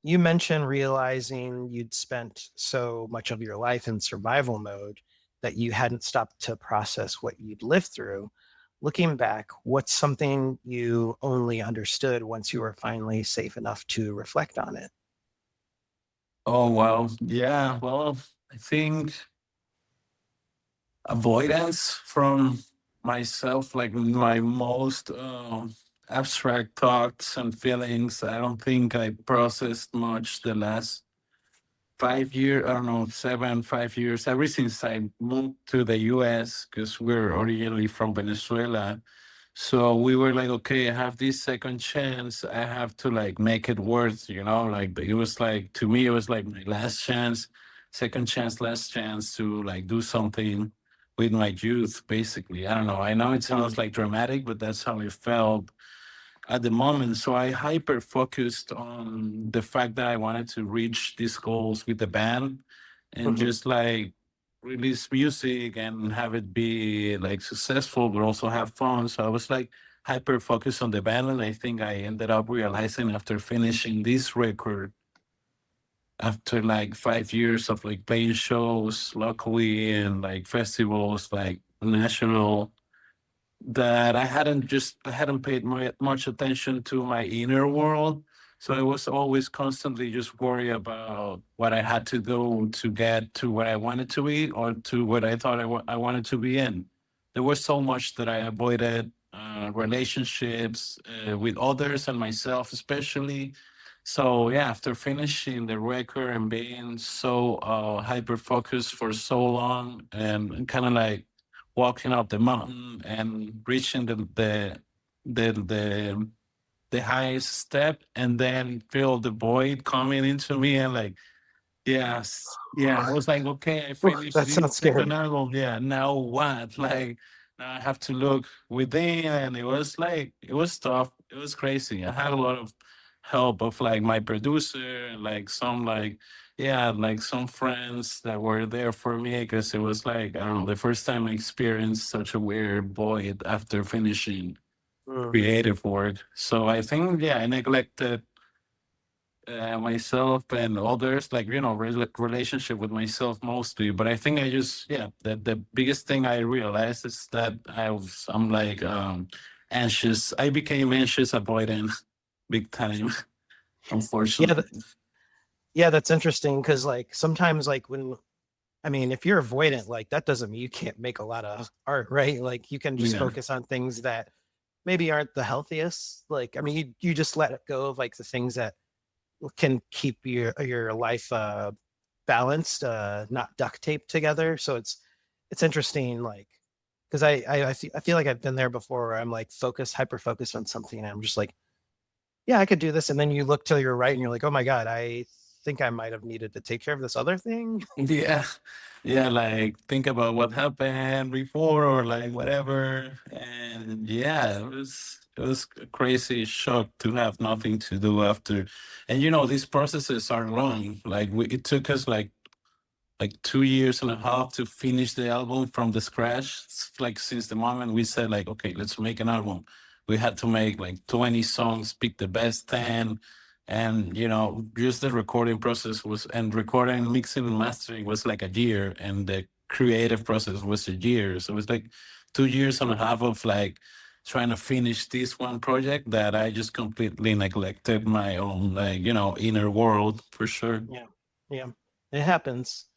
You mentioned realizing you'd spent so much of your life in survival mode that you hadn't stopped to process what you'd lived through. Looking back, what's something you only understood once you were finally safe enough to reflect on it? Oh, well, yeah. Well, I think avoidance from myself, like my most abstract thoughts and feelings. I don't think I processed much the last 5 years, I don't know, 5 years, ever since I moved to the US, because we're originally from Venezuela. So we were like, okay, I have this second chance. I have to like make it worth, like it was like, to me, it was like my last chance, second chance, last chance to like do something with my youth, basically. I don't know. I know it sounds Mm, like dramatic, but that's how it felt at the moment. So I hyper focused on the fact that I wanted to reach these goals with the band and mhm. just like release music and have it be like successful, but also have fun. So I was like hyper focused on the band. And I think I ended up realizing after finishing this record, after like 5 years of like playing shows locally and like festivals, like national, that I hadn't paid much attention to my inner world. So I was always constantly just worried about what I had to do to get to where I wanted to be or to what I thought I wanted to be in. There was so much that I avoided, relationships with others and myself, especially. So yeah, after finishing the record and being so hyper focused for so long and kind of like walking up the mountain and reaching the the the highest step and then feel the void coming into me and like yes, yeah, I was like, okay, I Ooh, finished that this sounds second scary. album, yeah, now what? Like now I have to look within, and it was like it was tough, it was crazy. I had a lot of help of like my producer and like some like yeah, like some friends that were there for me because it was like I don't know, the first time I experienced such a weird void after finishing Mm. creative work. So I think yeah, I neglected myself and others, like relationship with myself mostly. But I think I just yeah, the biggest thing I realized is that I'm like anxious. I became anxious avoidant big time, Yeah, unfortunately. yeah, that's interesting because like sometimes like when I mean, if you're avoidant, like that doesn't mean you can't make a lot of art, right? Like you can just Yeah. focus on things that maybe aren't the healthiest. Like, I mean, you just let it go of like the things that can keep your life balanced, not duct taped together. So it's interesting, like because I feel like I've been there before where I'm like focused, hyper focused on something, and I'm just like, yeah, I could do this, and then you look to your right, and you're like, oh my god, I think I might have needed to take care of this other thing. Yeah. Yeah, like think about what happened before or like whatever. And yeah, it was a crazy shock to have nothing to do after. And these processes are long. Like it took us like 2 years and a half to finish the album from the scratch. It's like since the moment we said like, okay, let's make an album. We had to make like 20 songs, pick the best 10. And just the recording process was and recording, mixing and mastering was like a year and the creative process was a year. So it was like 2 years and a half of like trying to finish this one project that I just completely neglected my own like, inner world for sure. Yeah, yeah, it happens.